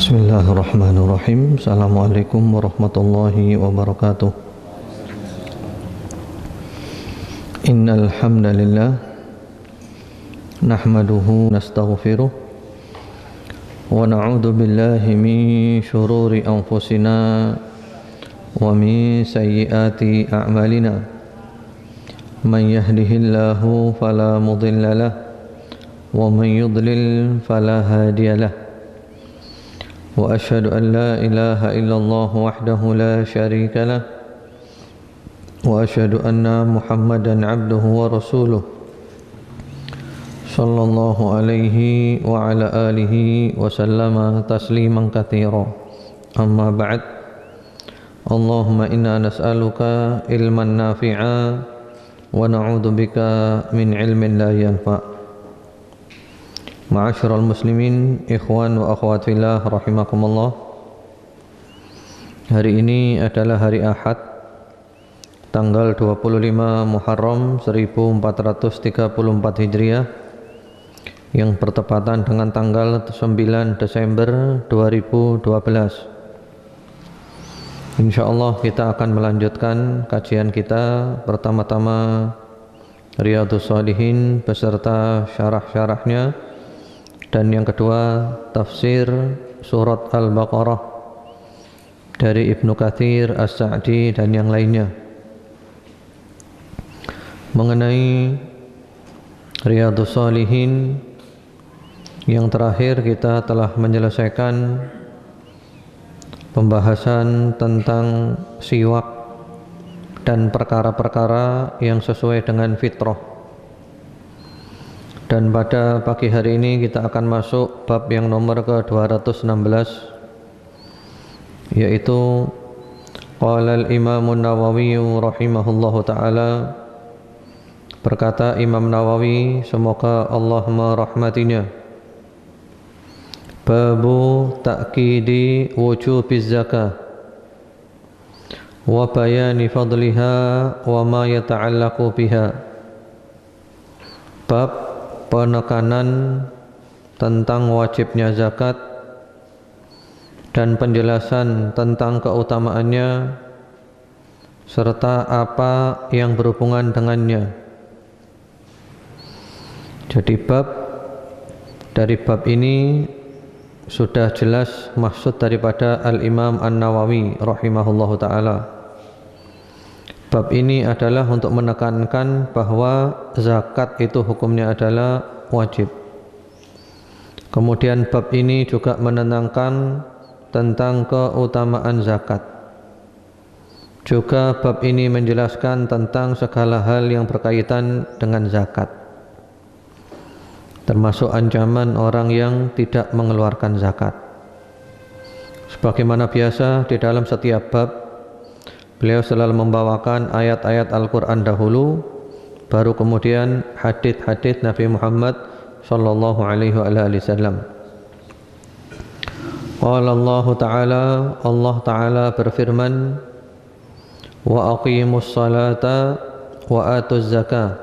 Bismillahirrahmanirrahim. Assalamualaikum warahmatullahi wabarakatuh. Innal hamdalillah nahmaduhu nastaghfiruh wa na'udzu billahi min shururi anfusina wa min sayyiati a'malina. Man yahdihillahu fala mudilla lahu wa man yudlil fala hadiya lahu. وأشهد أن لا إله إلا الله وحده لا شريك له وأشهد أن محمدا عبده ورسوله صلى الله عليه وعلى آله وسلم تسليما كثيرا أما بعد اللهم إنا نسألك علما نافعا ونعوذ بك من علم لا ينفع. Ma'asyiral muslimin, ikhwan wa akhwat fillah rahimakumullah. Hari ini adalah hari Ahad, tanggal 25 Muharram 1434 Hijriah, yang bertepatan dengan tanggal 9 Desember 2012. Insyaallah kita akan melanjutkan kajian kita, pertama-tama Riyadhus Shalihin beserta syarah-syarahnya, dan yang kedua tafsir surat Al-Baqarah dari Ibnu Katsir, As-Sa'di dan yang lainnya. Mengenai Riyadhus Shalihin yang terakhir, kita telah menyelesaikan pembahasan tentang siwak dan perkara-perkara yang sesuai dengan fitrah. Dan pada pagi hari ini kita akan masuk bab yang nomor ke-216, yaitu qala al-Imam An-Nawawi rahimahullahu ta'ala, berkata Imam Nawawi, semoga Allah merahmatinya, babu ta'kidi wujubiz zakah wa bayani fadliha wa ma yata'allaqu biha. Bab penekanan tentang wajibnya zakat dan penjelasan tentang keutamaannya serta apa yang berhubungan dengannya. Jadi dari bab ini sudah jelas maksud daripada Al-Imam An-Nawawi rahimahullahu ta'ala. Bab ini adalah untuk menekankan bahwa zakat itu hukumnya adalah wajib. Kemudian bab ini juga menenangkan tentang keutamaan zakat. Juga bab ini menjelaskan tentang segala hal yang berkaitan dengan zakat, termasuk ancaman orang yang tidak mengeluarkan zakat. Sebagaimana biasa di dalam setiap bab, beliau selalu membawakan ayat-ayat Al-Quran dahulu, baru kemudian hadits-hadits Nabi Muhammad sallallahu alaihi wasallam. Qala Allah Ta'ala, Allah Ta'ala berfirman, wa aqimus salata wa atuz zakah.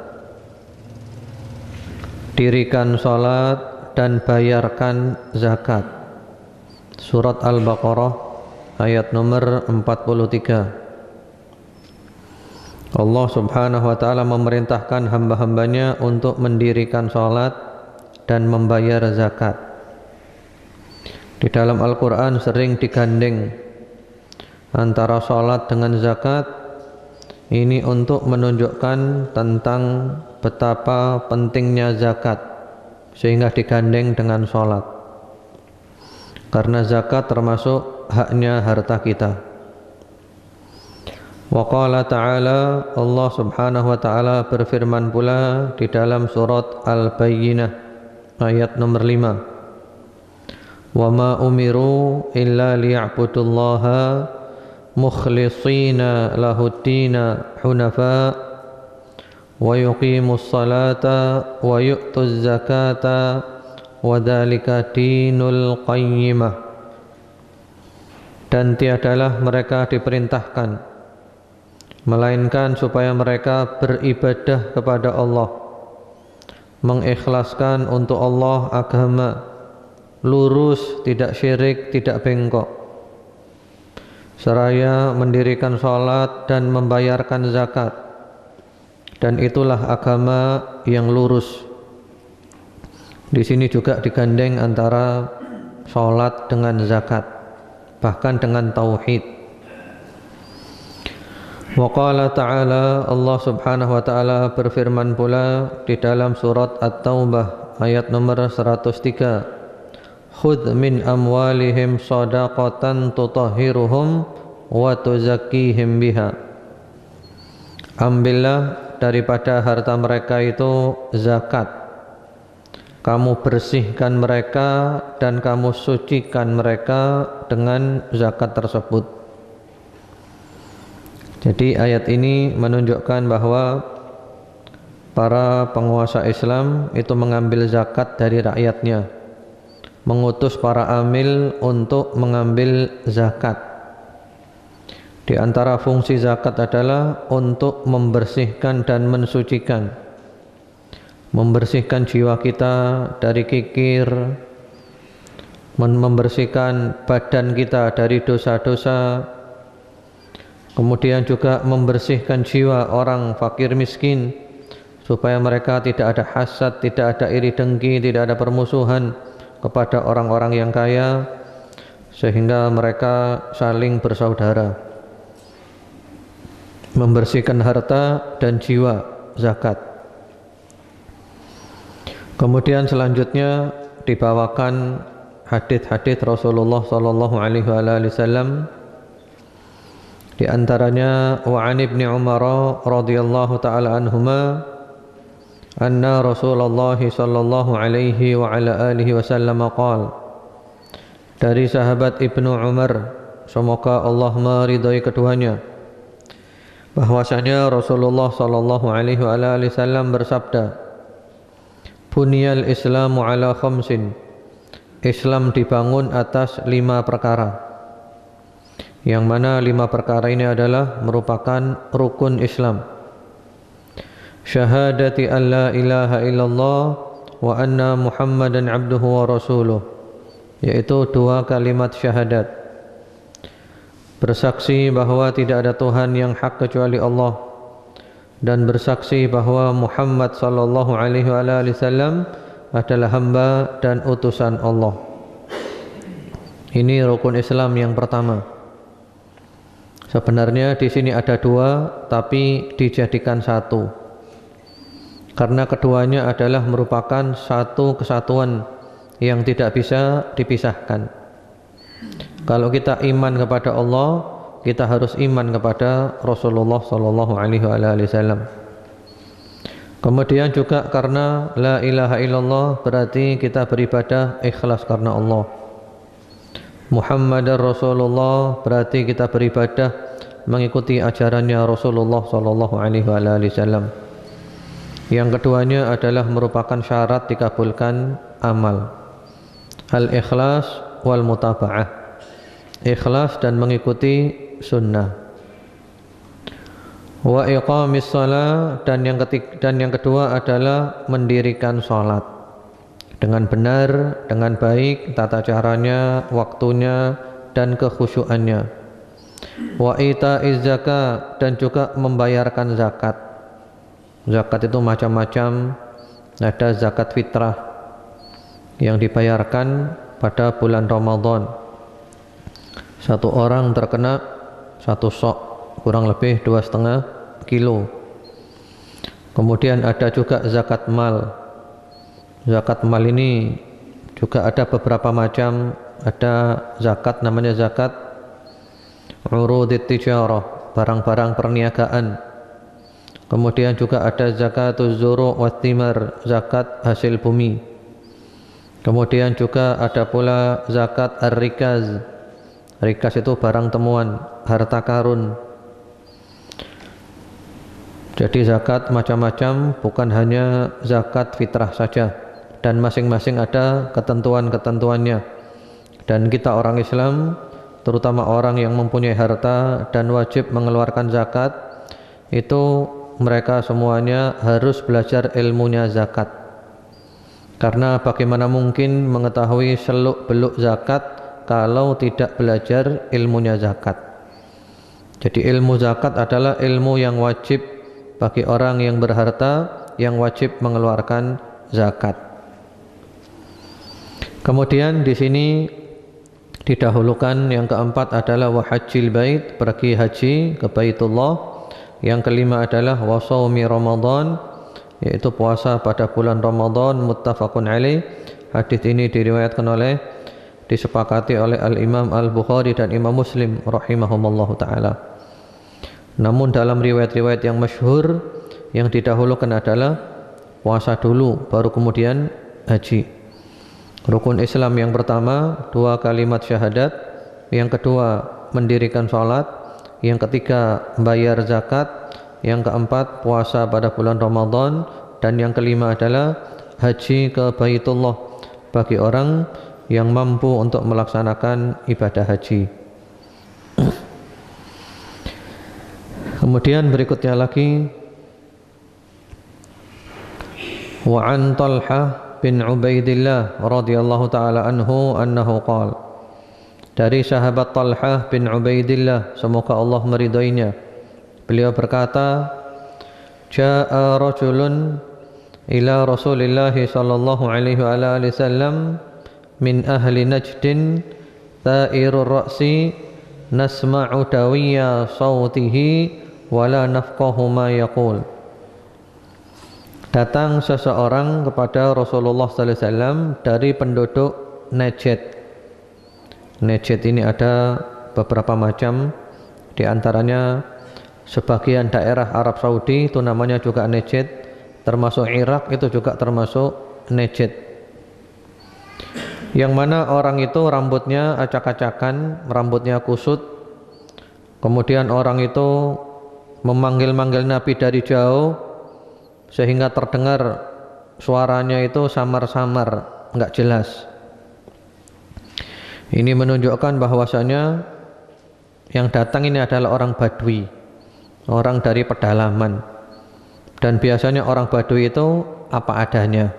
Dirikan salat dan bayarkan zakat. Surat Al-Baqarah ayat nomor 43. Allah subhanahu wa ta'ala memerintahkan hamba-hambanya untuk mendirikan salat dan membayar zakat. Di dalam Al-Quran sering digandeng antara salat dengan zakat. Ini untuk menunjukkan tentang betapa pentingnya zakat, sehingga digandeng dengan salat, karena zakat termasuk haknya harta kita. Wa qala ta'ala, Allah subhanahu wa ta'ala berfirman pula di dalam surat Al-Bayyinah ayat nomor 5, wa ma umiru illa liya'budullaha mukhlishina lahuddina hunafa wa yuqimus salata wa yu'tuz zakata wa dhalika dinul qayyimah. Dan tiadalah mereka diperintahkan melainkan supaya mereka beribadah kepada Allah, mengikhlaskan untuk Allah agama, lurus, tidak syirik, tidak bengkok, seraya mendirikan sholat dan membayarkan zakat, dan itulah agama yang lurus. Di sini juga digandeng antara sholat dengan zakat, bahkan dengan tauhid. Wa qala ta'ala, Allah subhanahu wa ta'ala berfirman pula di dalam surat At-Taubah ayat nomor 103, khudh min amwalihim shadaqatan tutahhiruhum wa tuzakkihim biha. Ambillah daripada harta mereka itu zakat, kamu bersihkan mereka dan kamu sucikan mereka dengan zakat tersebut. Jadi ayat ini menunjukkan bahwa para penguasa Islam itu mengambil zakat dari rakyatnya, mengutus para amil untuk mengambil zakat. Di antara fungsi zakat adalah untuk membersihkan dan mensucikan, membersihkan jiwa kita dari kikir, membersihkan badan kita dari dosa-dosa, kemudian juga membersihkan jiwa orang fakir miskin supaya mereka tidak ada hasad, tidak ada iri dengki, tidak ada permusuhan kepada orang-orang yang kaya, sehingga mereka saling bersaudara. Membersihkan harta dan jiwa, zakat. Kemudian selanjutnya dibawakan hadis-hadis Rasulullah sallallahu alaihi wasallam. Di antaranya wa an ibni Umar radhiyallahu taala anhuma anna Rasulullah sallallahu alaihi wa ala alihi wasallam qala, dari sahabat Ibnu Umar, semoga Allah meridhai keduanya, bahwasanya Rasulullah sallallahu alaihi wa ala alihi wasallam bersabda, buniyal islamu ala khamsin, Islam dibangun atas 5 perkara, yang mana 5 perkara ini adalah merupakan rukun Islam. Syahadati an la ilaha illallah wa anna Muhammadan abduhu wa rasuluh, yaitu 2 kalimat syahadat, bersaksi bahwa tidak ada Tuhan yang hak kecuali Allah, dan bersaksi bahwa Muhammad sallallahu alaihi wasallam adalah hamba dan utusan Allah. Ini rukun Islam yang pertama. Sebenarnya di sini ada 2, tapi dijadikan 1, karena keduanya adalah merupakan satu kesatuan yang tidak bisa dipisahkan. Kalau kita iman kepada Allah, kita harus iman kepada Rasulullah sallallahu alaihi wasallam. Kemudian juga karena la ilaha illallah berarti kita beribadah ikhlas karena Allah. Muhammadar Rasulullah berarti kita beribadah mengikuti ajarannya Rasulullah sallallahu alaihi wasallam. Yang keduanya adalah merupakan syarat dikabulkan amal, al-ikhlas wal mutaba'ah, ikhlas dan mengikuti sunnah. Wa iqamis shalah, dan yang kedua adalah mendirikan salat dengan benar, dengan baik tata caranya, waktunya dan kekhusyuannya. Wa ita'iz zakat, dan juga membayarkan zakat. Zakat itu macam-macam. Ada zakat fitrah yang dibayarkan pada bulan Ramadan. Satu orang terkena 1 sok, kurang lebih 2,5 kilo. Kemudian ada juga zakat mal. Zakat mal ini juga ada beberapa macam. Ada zakat namanya zakat urudit tijarah, barang-barang perniagaan. Kemudian juga ada zakatuz zuru' wat thimar, zakat hasil bumi. Kemudian juga ada pula zakat ar-rikaz. Rikaz itu barang temuan, harta karun. Jadi zakat macam-macam, bukan hanya zakat fitrah saja, dan masing-masing ada ketentuan-ketentuannya. Dan kita orang Islam, terutama orang yang mempunyai harta dan wajib mengeluarkan zakat, itu mereka semuanya harus belajar ilmunya zakat. Karena bagaimana mungkin mengetahui seluk-beluk zakat kalau tidak belajar ilmunya zakat. Jadi ilmu zakat adalah ilmu yang wajib bagi orang yang berharta, yang wajib mengeluarkan zakat. Kemudian di sini didahulukan yang keempat adalah wa hajjil bait, pergi haji ke Baitullah. Yang kelima adalah wa shaumi Ramadan, yaitu puasa pada bulan Ramadan, muttafaqun alaih. Hadis ini disepakati oleh Al-Imam Al-Bukhari dan Imam Muslim rahimahumullahu taala. Namun dalam riwayat-riwayat yang masyhur yang didahulukan adalah puasa dulu baru kemudian haji. Rukun Islam yang pertama 2 kalimat syahadat, yang kedua mendirikan salat, yang ketiga bayar zakat, yang keempat puasa pada bulan Ramadan, dan yang kelima adalah haji ke Baitullah bagi orang yang mampu untuk melaksanakan ibadah haji. Kemudian berikutnya lagi wa an Talhah bin Ubaidillah radhiyallahu taala anhu annahu qala, dari sahabat Talhah bin Ubaidillah, semoga Allah meridainya, beliau berkata, jaa rajulun ila Rasulillah sallallahu alaihi wasallam min ahli Najdin tha'irur ra'si nasma'u dawiya sautihi wala nafqahu ma yaqul. Datang seseorang kepada Rasulullah sallallahu alaihi wasallam dari penduduk Najd. Najd ini ada beberapa macam, di antaranya sebagian daerah Arab Saudi itu namanya juga Najd, termasuk Irak itu juga termasuk Najd. Yang mana orang itu rambutnya acak-acakan, rambutnya kusut. Kemudian orang itu memanggil-manggil Nabi dari jauh sehingga terdengar suaranya itu samar-samar, enggak jelas. Ini menunjukkan bahwasanya yang datang ini adalah orang Badui, orang dari pedalaman. Dan biasanya orang Badui itu apa adanya,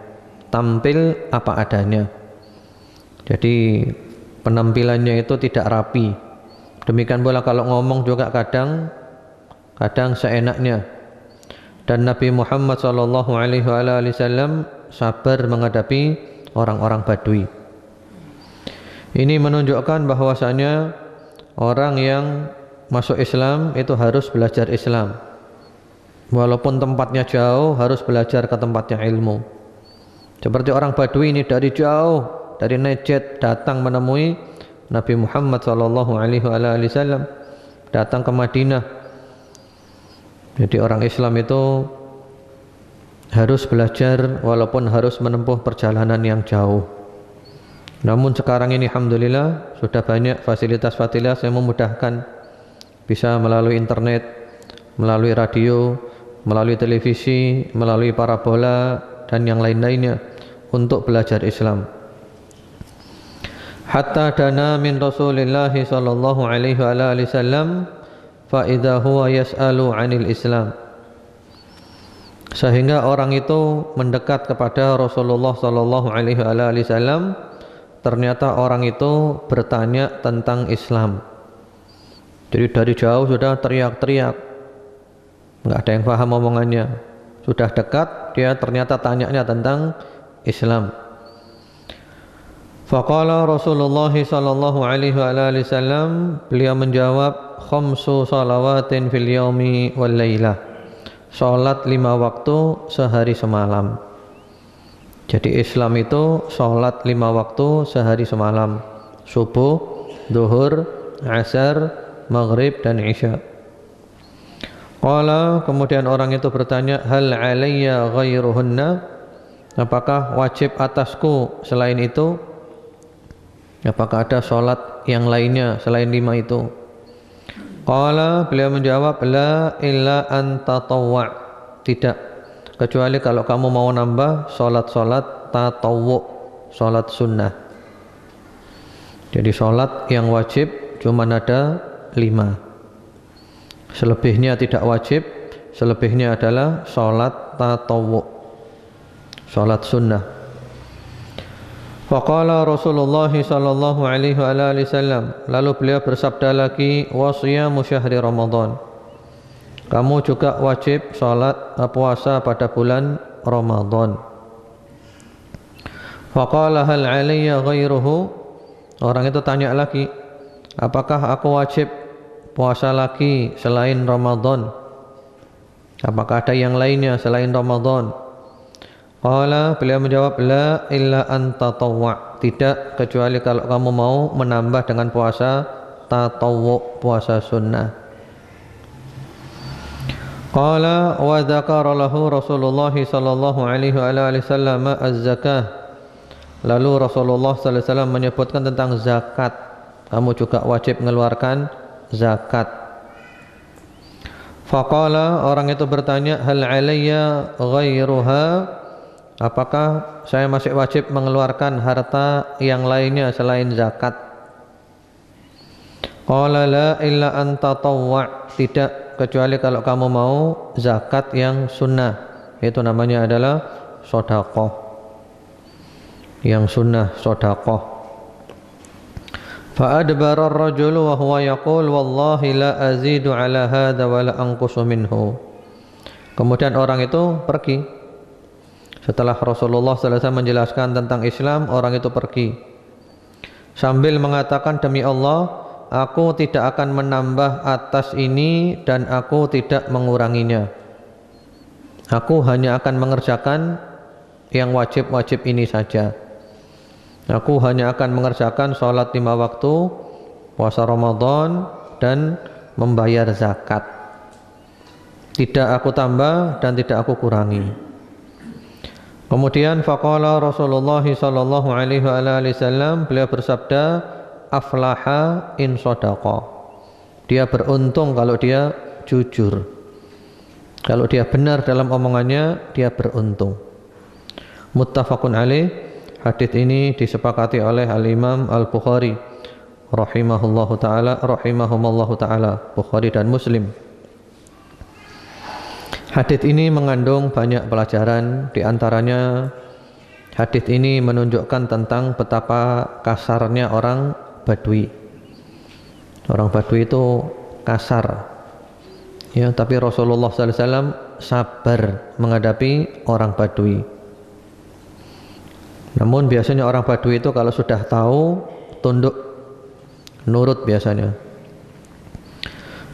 tampil apa adanya. Jadi penampilannya itu tidak rapi. Demikian pula kalau ngomong juga kadang seenaknya. Dan Nabi Muhammad SAW sabar menghadapi orang-orang Badui. Ini menunjukkan bahwasanya orang yang masuk Islam itu harus belajar Islam. Walaupun tempatnya jauh, harus belajar ke tempatnya ilmu. Seperti orang Badui ini dari jauh, dari Najd datang menemui Nabi Muhammad SAW, datang ke Madinah. Jadi orang Islam itu harus belajar walaupun harus menempuh perjalanan yang jauh. Namun sekarang ini alhamdulillah sudah banyak fasilitas-fasilitas yang memudahkan, bisa melalui internet, melalui radio, melalui televisi, melalui parabola dan yang lain-lainnya untuk belajar Islam. Hatta dana min Rasulillah sallallahu alaihi wasallam fa idza huwa yas'alu 'anil Islam. Sehingga orang itu mendekat kepada Rasulullah sallallahu alaihi wasallam, ternyata orang itu bertanya tentang Islam. Jadi dari jauh sudah teriak-teriak, enggak ada yang paham omongannya. Sudah dekat, dia ternyata tanyanya tentang Islam. Faqala Rasulullah sallallahu alaihi wasallam, beliau menjawab, khamsu salawatin fil yaumi wal lailah. Salat 5 waktu sehari semalam. Jadi Islam itu salat 5 waktu sehari semalam. Subuh, zuhur, asar, maghrib dan isya. Qala, kemudian orang itu bertanya, hal alayya ghairuhunna? Apakah wajib atasku selain itu? Apakah ada sholat yang lainnya selain 5 itu? Qala, beliau menjawab, la illa an tatawwa', tidak, kecuali kalau kamu mau nambah sholat-sholat tatawwu', sholat sunnah. Jadi sholat yang wajib cuma ada 5, selebihnya tidak wajib, selebihnya adalah sholat tatawwu', sholat sunnah. Faqala Rasulullah sallallahu alaihi wasallam, lalu beliau bersabda lagi, wa siyamu syahri Ramadan, kamu juga wajib salat puasa pada bulan Ramadan. Faqala hal alayya ghairuhu, orang itu tanya lagi, apakah aku wajib puasa lagi selain Ramadan? Apakah ada yang lainnya selain Ramadan? Qala, beliau menjawab, la illa an tatawwa, tidak kecuali kalau kamu mau menambah dengan puasa tatawwu, puasa sunnah. Qala wa dzakara lahu Rasulullah sallallahu alaihi wasallam az-zakah, lalu Rasulullah sallallahu alaihi wasallam menyebutkan tentang zakat, kamu juga wajib mengeluarkan zakat. Faqala, orang itu bertanya, hal alayya ghairuha, apakah saya masih wajib mengeluarkan harta yang lainnya selain zakat? Qala la illa an tatawwa, tidak kecuali kalau kamu mau zakat yang sunnah, itu namanya adalah sedekah. Yang sunnah sedekah. Fa adbara ar-rajulu wa huwa yaqul wallahi la azidu ala hadha wa la anqusu minhu. Kemudian orang itu pergi. Setelah Rasulullah sallallahu alaihi wasallam menjelaskan tentang Islam, orang itu pergi sambil mengatakan, demi Allah, aku tidak akan menambah atas ini dan aku tidak menguranginya. Aku hanya akan mengerjakan yang wajib-wajib ini saja. Aku hanya akan mengerjakan sholat 5 waktu, puasa Ramadan, dan membayar zakat. Tidak aku tambah dan tidak aku kurangi. Kemudian faqala Rasulullah sallallahu alaihi wasallam, beliau bersabda, aflaha in sadaqa, dia beruntung kalau dia jujur, kalau dia benar dalam omongannya, dia beruntung. Muttafaqun alaih. Hadis ini disepakati oleh Al-Imam Al-Bukhari rahimahullahu taala, rahimahumallahu taala, Bukhari dan Muslim. Hadis ini mengandung banyak pelajaran, di antaranya hadis ini menunjukkan tentang betapa kasarnya orang Badui. Orang Badui itu kasar. Ya, tapi Rasulullah sallallahu alaihi wasallam sabar menghadapi orang Badui. Namun biasanya orang Badui itu kalau sudah tahu, tunduk, nurut biasanya.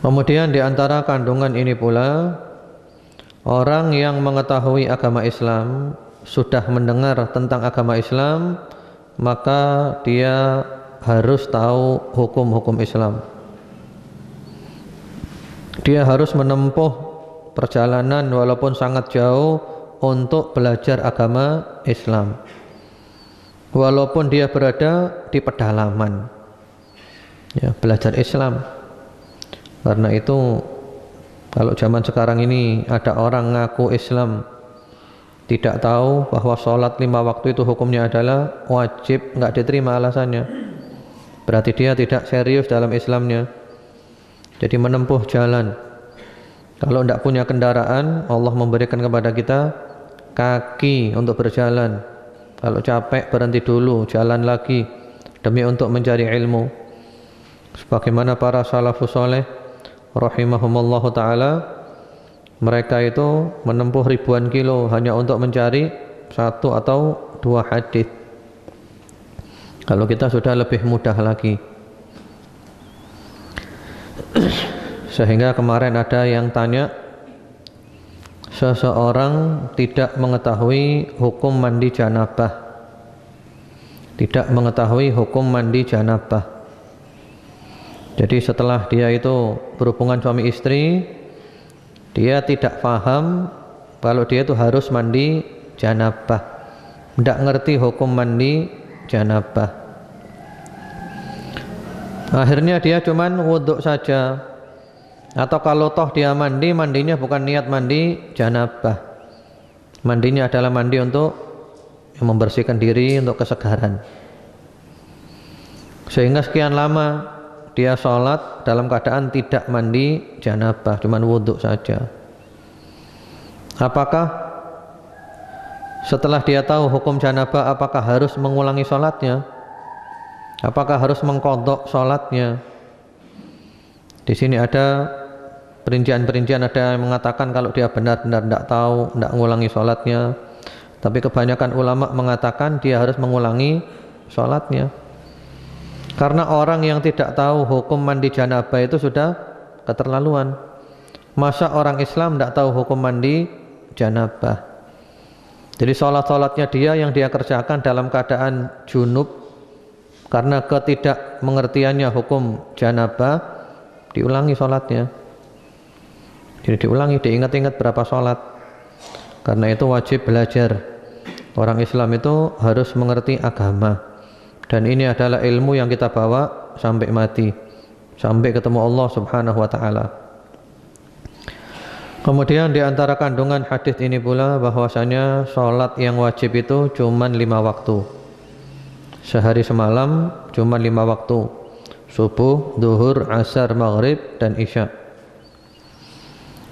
Kemudian di antara kandungan ini pula, orang yang mengetahui agama Islam, sudah mendengar tentang agama Islam, maka dia harus tahu hukum-hukum Islam. Dia harus menempuh perjalanan walaupun sangat jauh untuk belajar agama Islam, walaupun dia berada di pedalaman, ya, belajar Islam. Karena itu kalau zaman sekarang ini ada orang ngaku Islam, tidak tahu bahwa sholat 5 waktu itu hukumnya adalah wajib, nggak diterima alasannya, berarti dia tidak serius dalam Islamnya. Jadi menempuh jalan, kalau tidak punya kendaraan, Allah memberikan kepada kita kaki untuk berjalan. Kalau capek berhenti dulu, jalan lagi demi untuk mencari ilmu. Sebagaimana para salafus saleh rahimahumullah taala, mereka itu menempuh ribuan kilo hanya untuk mencari 1 atau 2 hadis. Kalau kita sudah lebih mudah lagi. Sehingga kemarin ada yang tanya, seseorang tidak mengetahui hukum mandi janabah, tidak mengetahui hukum mandi janabah. Jadi setelah dia itu berhubungan suami istri, dia tidak paham kalau dia itu harus mandi janabah, tidak ngerti hukum mandi janabah. Akhirnya dia cuman wudhu saja, atau kalau toh dia mandi, mandinya bukan niat mandi janabah, mandinya adalah mandi untuk membersihkan diri, untuk kesegaran. Sehingga sekian lama dia sholat dalam keadaan tidak mandi janabah, cuman wudhu saja. Apakah Setelah dia tahu hukum janabah, apakah harus mengulangi sholatnya? Apakah harus mengqadha sholatnya? Di sini ada perincian-perincian, ada yang mengatakan kalau dia benar-benar tidak tahu, tidak mengulangi sholatnya. Tapi kebanyakan ulama mengatakan dia harus mengulangi sholatnya. Karena orang yang tidak tahu hukum mandi janabah itu sudah keterlaluan. Masa orang Islam tidak tahu hukum mandi janabah? Jadi sholat-sholatnya dia yang dia kerjakan dalam keadaan junub karena ketidakmengertiannya hukum janabah, diulangi sholatnya. Jadi diulangi, diingat-ingat berapa sholat. Karena itu wajib belajar. Orang Islam itu harus mengerti agama. Dan ini adalah ilmu yang kita bawa sampai mati, sampai ketemu Allah Subhanahu wa ta'ala. Kemudian di antara kandungan hadis ini pula bahwasanya sholat yang wajib itu cuma 5 waktu. Sehari semalam cuma 5 waktu. Subuh, duhur, asar, maghrib, dan isya.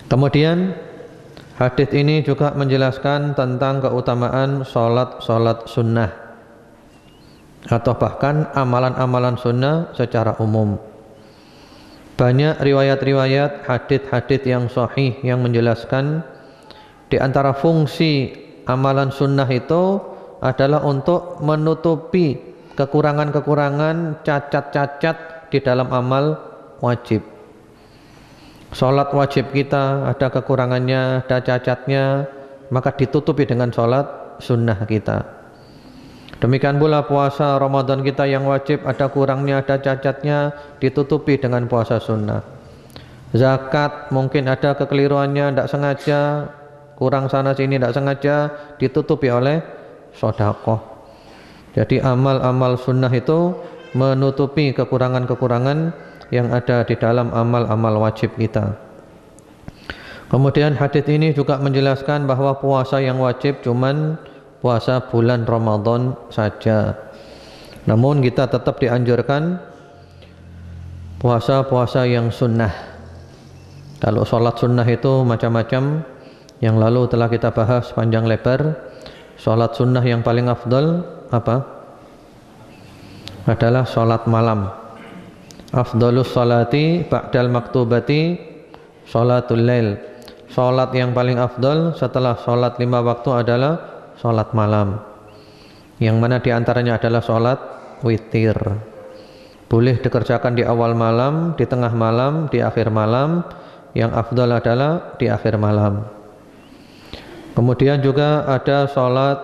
Kemudian hadis ini juga menjelaskan tentang keutamaan sholat sunnah atau bahkan amalan-amalan sunnah secara umum. Banyak riwayat-riwayat, hadits-hadits yang sahih yang menjelaskan di antara fungsi amalan sunnah itu adalah untuk menutupi kekurangan-kekurangan, cacat-cacat di dalam amal wajib. Sholat wajib kita ada kekurangannya, ada cacatnya, maka ditutupi dengan sholat sunnah kita. Demikian pula puasa Ramadan kita yang wajib ada kurangnya, ada cacatnya, ditutupi dengan puasa sunnah. Zakat mungkin ada kekeliruannya, tidak sengaja, kurang sana sini, tidak sengaja, ditutupi oleh sedekah. Jadi amal-amal sunnah itu menutupi kekurangan-kekurangan yang ada di dalam amal-amal wajib kita. Kemudian hadis ini juga menjelaskan bahwa puasa yang wajib cuman puasa bulan Ramadan saja. Namun kita tetap dianjurkan puasa-puasa yang sunnah. Kalau sholat sunnah itu macam-macam, yang lalu telah kita bahas panjang lebar. Sholat sunnah yang paling afdal apa? Adalah sholat malam. Afdalus sholati ba'dal maktubati sholatul lail. Sholat yang paling afdal setelah sholat 5 waktu adalah sholat malam, yang mana diantaranya adalah sholat witir. Boleh dikerjakan di awal malam, di tengah malam, di akhir malam. Yang afdal adalah di akhir malam. Kemudian juga ada sholat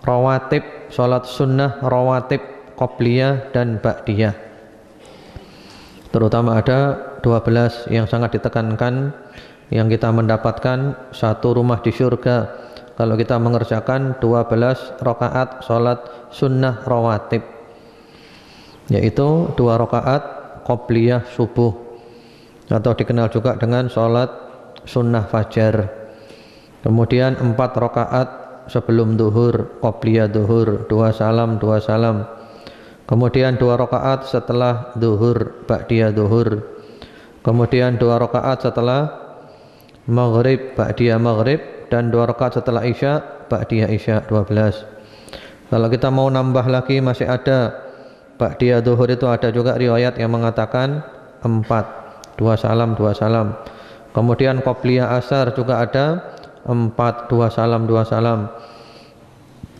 rawatib, sholat sunnah rawatib qobliyah dan ba'diyah. Terutama ada 12 yang sangat ditekankan, yang kita mendapatkan satu rumah di surga kalau kita mengerjakan 12 rakaat sholat sunnah rawatib, yaitu 2 rakaat qobliyah subuh atau dikenal juga dengan sholat sunnah fajar. Kemudian 4 rakaat sebelum duhur, qobliyah duhur, 2 salam 2 salam. Kemudian 2 rakaat setelah duhur, ba'diyah duhur. Kemudian 2 rakaat setelah maghrib, ba'diyah maghrib, dan 2 rakaat setelah isya, ba'diyah isya, 12. Kalau kita mau nambah lagi masih ada ba'diyah duhur, itu ada juga riwayat yang mengatakan 4, 2 salam 2 salam. Kemudian qobliyah asar juga ada 4, 2 salam 2 salam.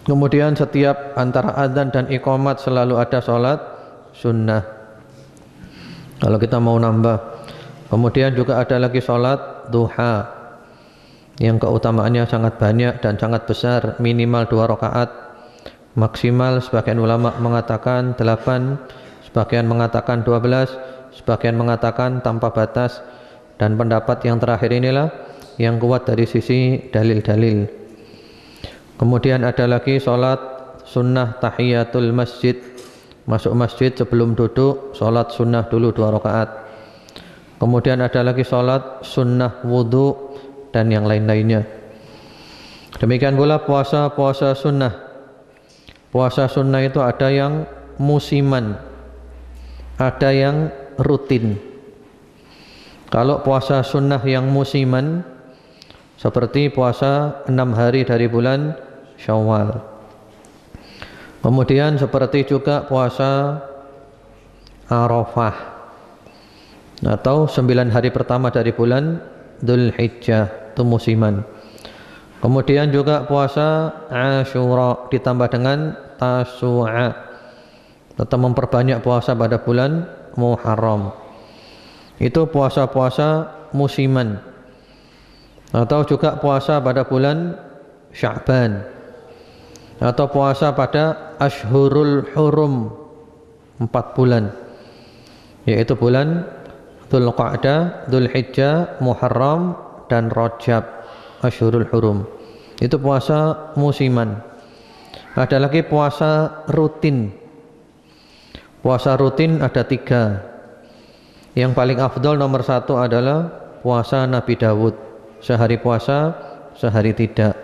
Kemudian setiap antara adzan dan iqamat selalu ada sholat sunnah kalau kita mau nambah. Kemudian juga ada lagi sholat duha yang keutamaannya sangat banyak dan sangat besar, minimal 2 rakaat, maksimal sebagian ulama mengatakan 8, sebagian mengatakan 12, sebagian mengatakan tanpa batas, dan pendapat yang terakhir inilah yang kuat dari sisi dalil-dalil. Kemudian ada lagi sholat sunnah tahiyatul masjid, masuk masjid sebelum duduk sholat sunnah dulu 2 rakaat. Kemudian ada lagi sholat sunnah wudhu dan yang lain-lainnya. Demikian pula puasa sunnah. Puasa sunnah itu ada yang musiman, ada yang rutin. Kalau puasa sunnah yang musiman seperti puasa 6 hari dari bulan Syawal. Kemudian seperti juga puasa Arafah atau 9 hari pertama dari bulan Dzulhijjah, itu musiman. Kemudian juga puasa Asyura ditambah dengan Tasu'a, tetap memperbanyak puasa pada bulan Muharram. Itu puasa-puasa musiman. Atau juga puasa pada bulan Sya'ban, atau puasa pada Ashhurul Hurum, 4 bulan, yaitu bulan Dzulqa'dah, Dzulhijjah, Muharram dan Rajab, Ashhurul Hurum. Itu puasa musiman. Ada lagi puasa rutin. Puasa rutin ada 3. Yang paling afdol nomor 1 adalah puasa Nabi Dawud, sehari puasa, sehari tidak.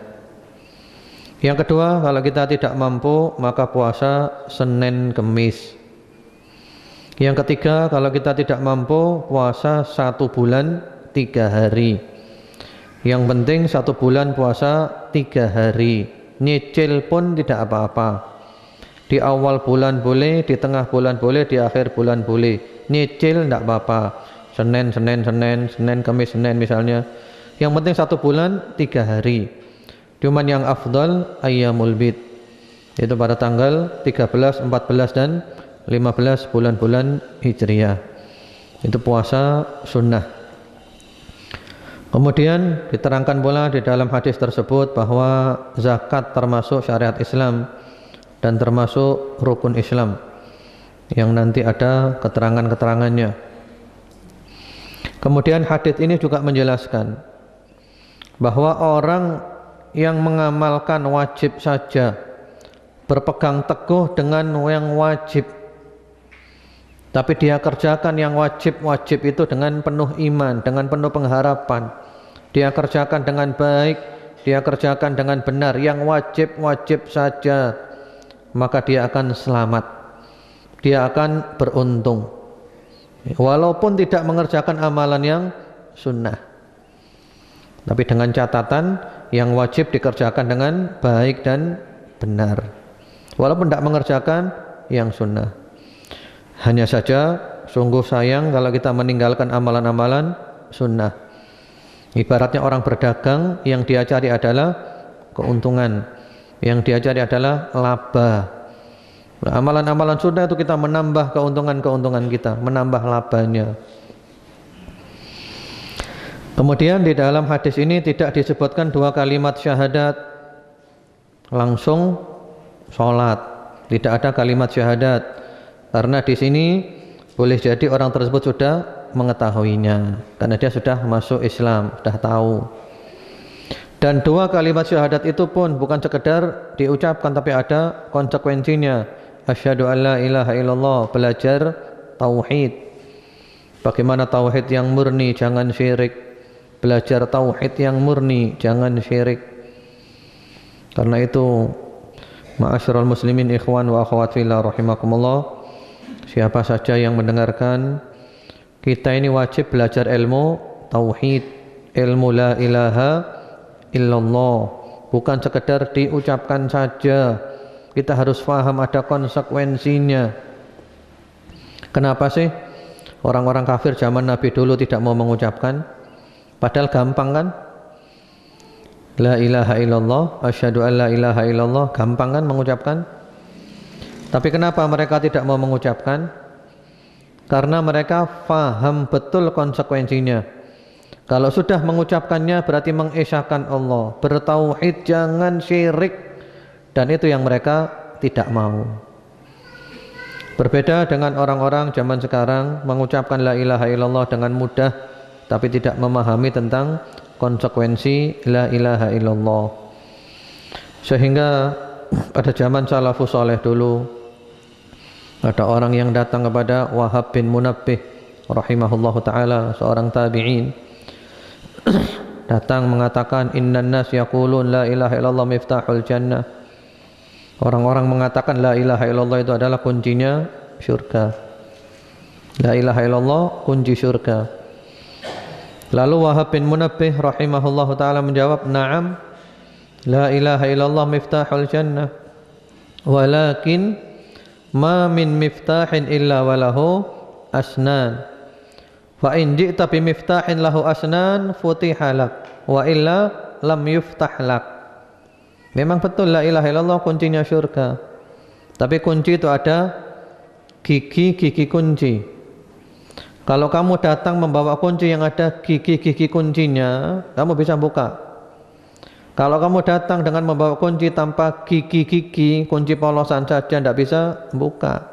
Yang kedua, kalau kita tidak mampu maka puasa Senin Kemis. Yang ketiga, kalau kita tidak mampu puasa 1 bulan 3 hari. Yang penting 1 bulan puasa 3 hari. Nyicil pun tidak apa-apa. Di awal bulan boleh, di tengah bulan boleh, di akhir bulan boleh. Nyicil tidak apa-apa. Senin, Kemis, Senin misalnya. Yang penting 1 bulan 3 hari. Cuman yang afdal ayyamul bid, itu pada tanggal 13, 14 dan 15 bulan-bulan Hijriyah. Itu puasa sunnah. Kemudian diterangkan pula di dalam hadis tersebut bahwa zakat termasuk syariat Islam dan termasuk rukun Islam, yang nanti ada keterangan-keterangannya. Kemudian hadis ini juga menjelaskan bahwa orang yang mengamalkan wajib saja, berpegang teguh dengan yang wajib, tapi dia kerjakan yang wajib-wajib itu dengan penuh iman, dengan penuh pengharapan, dia kerjakan dengan baik, dia kerjakan dengan benar yang wajib-wajib saja, maka dia akan selamat, dia akan beruntung, walaupun tidak mengerjakan amalan yang sunnah. Tapi dengan catatan yang wajib dikerjakan dengan baik dan benar, walaupun tidak mengerjakan yang sunnah. Hanya saja sungguh sayang kalau kita meninggalkan amalan-amalan sunnah. Ibaratnya orang berdagang, yang dia cari adalah keuntungan, yang dia cari adalah laba. Amalan-amalan sunnah itu kita menambah keuntungan-keuntungan kita, menambah labanya. Kemudian di dalam hadis ini tidak disebutkan 2 kalimat syahadat langsung sholat, tidak ada kalimat syahadat, karena di sini boleh jadi orang tersebut sudah mengetahuinya, karena dia sudah masuk Islam, sudah tahu. Dan 2 kalimat syahadat itu pun bukan sekedar diucapkan, tapi ada konsekuensinya. Asyhadu an la ilaha illallah, belajar tauhid, bagaimana tauhid yang murni, jangan syirik. Belajar tauhid yang murni, jangan syirik. Karena itu, ma'asyiral muslimin ikhwan wa akhwat fillah rahimakumullah, siapa saja yang mendengarkan, kita ini wajib belajar ilmu tauhid, ilmu la ilaha illallah, bukan sekedar diucapkan saja. Kita harus paham ada konsekuensinya. Kenapa sih orang-orang kafir zaman Nabi dulu tidak mau mengucapkan? Padahal gampang kan? La ilaha illallah, asyhadu an la ilaha illallah, gampang kan mengucapkan? Tapi kenapa mereka tidak mau mengucapkan? Karena mereka faham betul konsekuensinya. Kalau sudah mengucapkannya berarti mengesahkan Allah, bertauhid, jangan syirik, dan itu yang mereka tidak mau. Berbeda dengan orang-orang zaman sekarang, mengucapkan la ilaha illallah dengan mudah tapi tidak memahami tentang konsekuensi la ilaha illallah. Sehingga pada zaman salafus saleh dulu ada orang yang datang kepada Wahab bin Munabbih rahimahullahu taala, seorang tabi'in, datang mengatakan innan nas yaqulun la ilaha illallah miftahul jannah. Orang-orang mengatakan la ilaha illallah itu adalah kuncinya surga. La ilaha illallah kunci surga. Lalu Wahab bin Munabbih rahimahullahu taala menjawab, "Na'am, la ilaha illallah miftahul jannah, walakin ma min miftahin illa walahu asnan. Fa in ji'ta bi miftahin lahu asnan futiha lak, wa illa lam yuftah lak." Memang betul la ilaha illallah kuncinya surga. Tapi kunci itu ada gigi-gigi kunci. Kalau kamu datang membawa kunci yang ada gigi-gigi kuncinya, kamu bisa buka. Kalau kamu datang dengan membawa kunci tanpa gigi-gigi, kunci polosan saja, tidak bisa buka.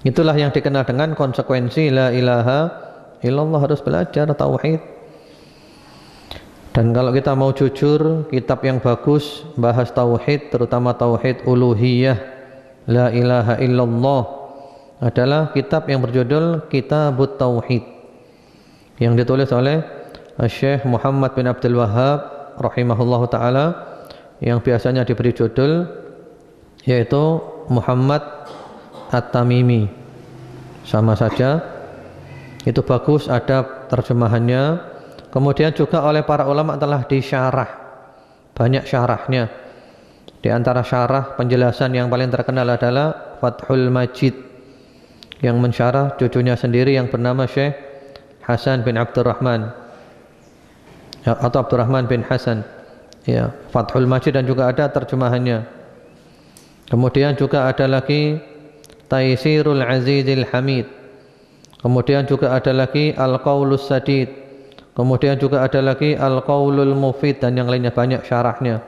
Itulah yang dikenal dengan konsekuensi la ilaha illallah. Harus belajar tauhid. Dan kalau kita mau jujur, kitab yang bagus bahas tauhid, terutama tauhid uluhiyah, la ilaha illallah, adalah kitab yang berjudul Kitabut Tauhid, yang ditulis oleh Syekh Muhammad bin Abdul Wahhab rahimahullahu taala, yang biasanya diberi judul yaitu Muhammad At-Tamimi. Sama saja, itu bagus, ada terjemahannya. Kemudian juga oleh para ulama telah disyarah, banyak syarahnya. Di antara syarah penjelasan yang paling terkenal adalah Fathul Majid, yang mensyarah cucunya sendiri yang bernama Syekh Hasan bin Abdurrahman atau Abdurrahman bin Hasan, ya, Fathul Majid, dan juga ada terjemahannya. Kemudian juga ada lagi Taisirul Azizil Hamid. Kemudian juga ada lagi Al-Qaulus Sadid. Kemudian juga ada lagi Al-Qaulul Mufid, dan yang lainnya, banyak syarahnya.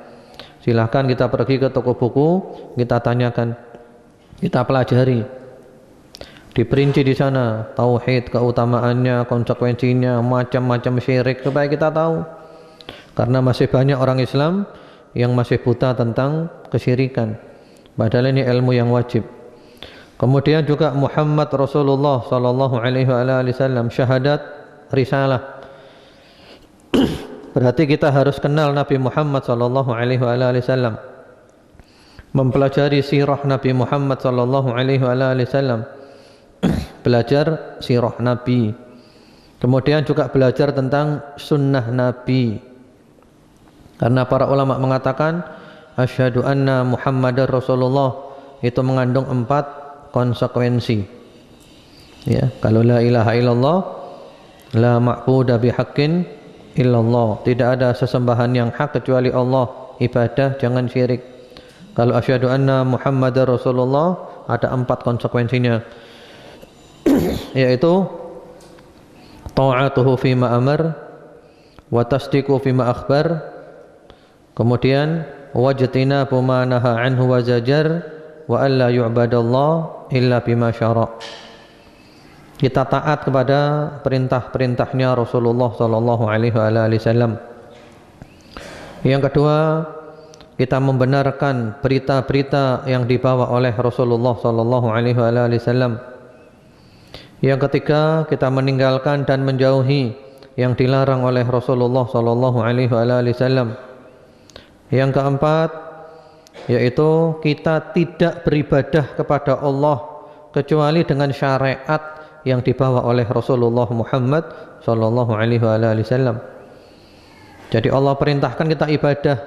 Silahkan kita pergi ke toko buku, kita tanyakan, kita pelajari. Diperinci di sana tauhid, keutamaannya, konsekuensinya, macam-macam syirik, supaya kita tahu. Karena masih banyak orang Islam yang masih buta tentang kesyirikan, padahal ini ilmu yang wajib. Kemudian juga Muhammad Rasulullah sallallahu alaihi wasallam, syahadat risalah. Berarti kita harus kenal Nabi Muhammad sallallahu alaihi wasallam, mempelajari sirah Nabi Muhammad sallallahu alaihi wasallam, belajar sirah Nabi. Kemudian juga belajar tentang sunnah Nabi, karena para ulama mengatakan asyhadu anna Muhammadar Rasulullah itu mengandung 4 konsekuensi. Ya, kalau la ilaha illallah, la ma'budu bihaqqin illallah, tidak ada sesembahan yang hak kecuali Allah, ibadah jangan syirik. Kalau asyhadu anna Muhammadar Rasulullah, ada 4 konsekuensinya, yaitu ta'atuhu fima amar, wa tasdiqu fima akhbar, kemudian wajtinabu ma naha anhu wa zajar, wa alla yu'badallah illa bima syara'. Kita taat kepada perintah-perintahnya Rasulullah sallallahu alaihi wasallam. Yang kedua, kita membenarkan berita-berita yang dibawa oleh Rasulullah sallallahu alaihi wasallam. Yang ketiga, kita meninggalkan dan menjauhi yang dilarang oleh Rasulullah sallallahu alaihi wasallam. Yang keempat, yaitu kita tidak beribadah kepada Allah kecuali dengan syariat yang dibawa oleh Rasulullah Muhammad sallallahu alaihi wasallam. Jadi Allah perintahkan kita ibadah,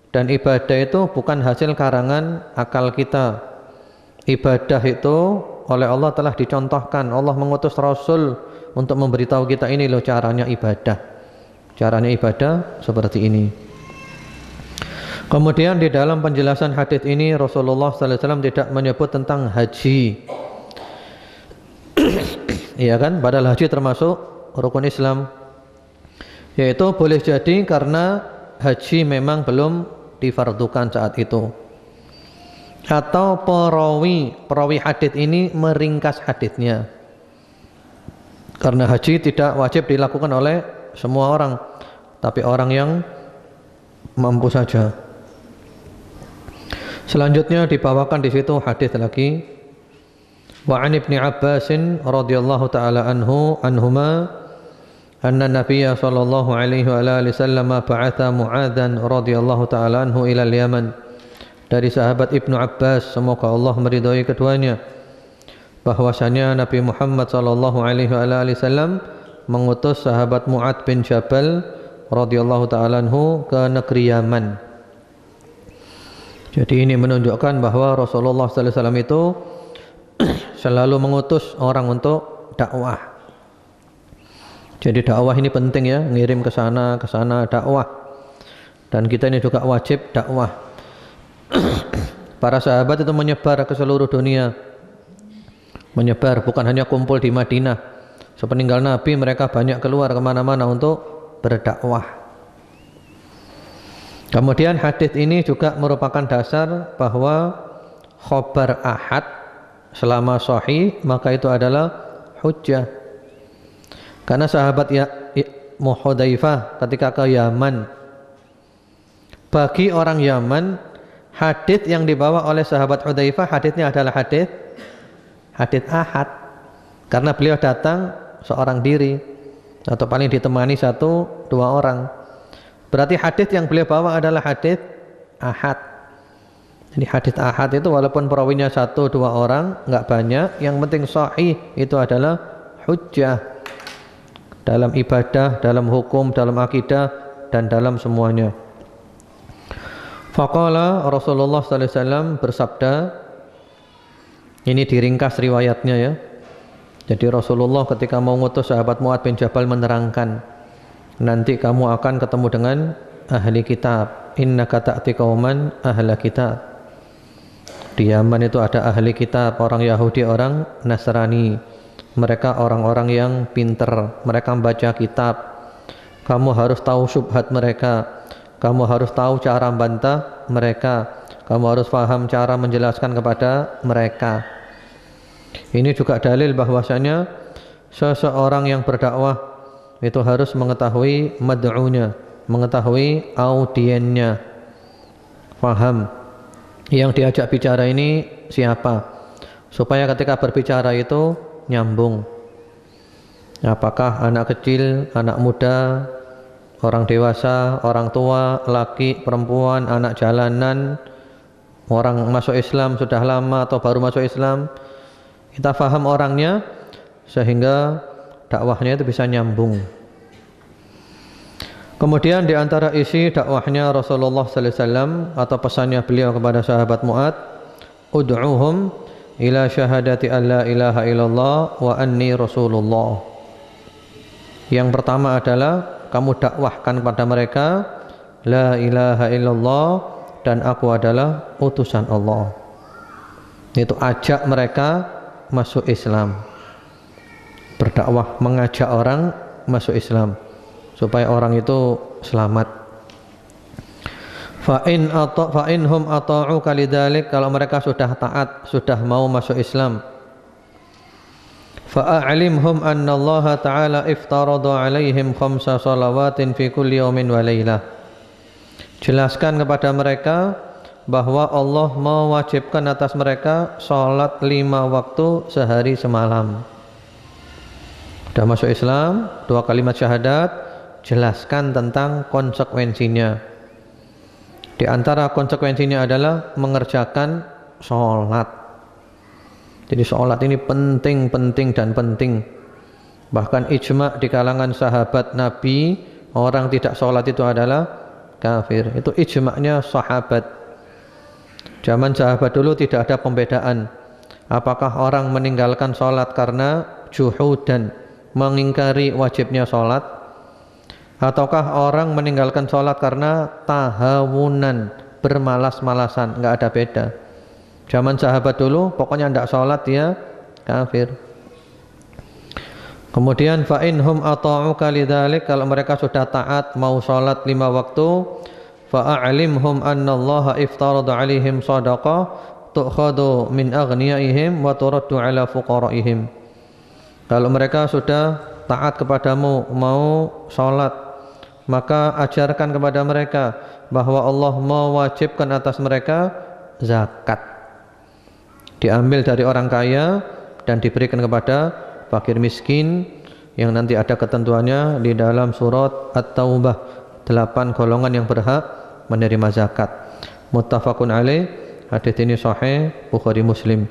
dan ibadah itu bukan hasil karangan akal kita. Ibadah itu oleh Allah telah dicontohkan. Allah mengutus Rasul untuk memberitahu kita, ini loh caranya ibadah. Caranya ibadah seperti ini. Kemudian di dalam penjelasan hadis ini Rasulullah sallallahu alaihi wasallam tidak menyebut tentang haji. Iya kan, padahal haji termasuk rukun Islam. Yaitu boleh jadi karena haji memang belum difardukan saat itu, atau perawi hadis ini meringkas hadisnya, karena haji tidak wajib dilakukan oleh semua orang, tapi orang yang mampu saja. Selanjutnya dibawakan di situ hadis lagi. Wa an Ibnu Abbas radhiyallahu taala anhuma anna Nabiyya sallallahu alaihi wasallam ba'atha Mu'adzan radhiyallahu taala anhu ila al-Yaman. Dari sahabat Ibnu Abbas, semoga Allah meridhai keduanya, bahwasanya Nabi Muhammad sallallahu alaihi wasallam mengutus sahabat Mu'adz bin Jabal radhiyallahu ta'ala anhu ke negeri Yaman. Jadi ini menunjukkan bahwa Rasulullah sallallahu alaihi wasallam itu selalu mengutus orang untuk dakwah. Jadi dakwah ini penting ya, ngirim ke sana dakwah. Dan kita ini juga wajib dakwah. Para sahabat itu menyebar ke seluruh dunia. Menyebar, bukan hanya kumpul di Madinah. Sepeninggal Nabi mereka banyak keluar kemana-mana untuk berdakwah. Kemudian hadis ini juga merupakan dasar bahwa khobar ahad selama sahih maka itu adalah hujjah. Karena sahabat Hudzaifah ketika ke Yaman, bagi orang Yaman hadis yang dibawa oleh sahabat Hudzaifah hadisnya adalah hadis ahad, karena beliau datang seorang diri atau paling ditemani 1-2 orang. Berarti hadis yang beliau bawa adalah hadis ahad. Jadi hadis ahad itu walaupun perawinya 1-2 orang, nggak banyak, yang penting sahih itu adalah hujjah dalam ibadah, dalam hukum, dalam akidah, dan dalam semuanya. Faqala Rasulullah sallallahu alaihi wasallam bersabda, ini diringkas riwayatnya ya. Jadi Rasulullah ketika mau ngutus sahabat Mu'adz bin Jabal menerangkan, nanti kamu akan ketemu dengan ahli kitab. Innaka ta'ti qauman ahla kitab. Di Yaman itu ada ahli kitab, orang Yahudi, orang Nasrani. Mereka orang-orang yang pinter, mereka membaca kitab. Kamu harus tahu syubhat mereka, kamu harus tahu cara membantah mereka, kamu harus paham cara menjelaskan kepada mereka. Ini juga dalil bahwasanya seseorang yang berdakwah itu harus mengetahui mad'unya, mengetahui audiennya, paham yang diajak bicara ini siapa, supaya ketika berbicara itu nyambung. Apakah anak kecil, anak muda, orang dewasa, orang tua, laki, perempuan, anak jalanan, orang masuk Islam sudah lama atau baru masuk Islam, kita faham orangnya sehingga dakwahnya itu bisa nyambung. Kemudian di antara isi dakwahnya Rasulullah sallallahu alaihi wasallam atau pesannya beliau kepada sahabat Mu'adz, ud'uhum ila syahadati an la ilaha illallah wa anni rasulullah. Yang pertama adalah kamu dakwahkan kepada mereka la ilaha illallah dan aku adalah utusan Allah. Itu ajak mereka masuk Islam. Berdakwah, mengajak orang masuk Islam supaya orang itu selamat. Fa inhum ata'u kalidzalik, kalau mereka sudah taat, sudah mau masuk Islam, fa'alimhum anna Allah ta'ala iftarada 'alaihim 5 salawatin fi kulli yawmin wa lailah. Jelaskan kepada mereka bahwa Allah mewajibkan atas mereka salat 5 waktu sehari semalam. Sudah masuk Islam, 2 kalimat syahadat, jelaskan tentang konsekuensinya. Di antara konsekuensinya adalah mengerjakan sholat. Jadi sholat ini penting dan penting. Bahkan ijma' di kalangan sahabat Nabi, orang tidak sholat itu adalah kafir. Itu ijma'nya sahabat. Zaman sahabat dulu tidak ada pembedaan. Apakah orang meninggalkan sholat karena juhudan, mengingkari wajibnya sholat, ataukah orang meninggalkan sholat karena tahawunan, bermalas-malasan. Enggak ada beda. Zaman sahabat dulu pokoknya tidak sholat dia kafir. Kemudian fa inhum ata'uka lidzalik, kalau mereka sudah taat mau sholat 5 waktu, fa'alimhum anna Allah iftarada 'alaihim shadaqah tu'khadu min aghniyaihim wa turaddu 'ala fuqaraihim. Kalau mereka sudah taat kepadamu mau sholat, maka ajarkan kepada mereka bahwa Allah mewajibkan atas mereka zakat, diambil dari orang kaya dan diberikan kepada fakir miskin, yang nanti ada ketentuannya di dalam surat At-Taubah, 8 golongan yang berhak menerima zakat. Muttafaqun alaih, hadits ini sahih Bukhari Muslim.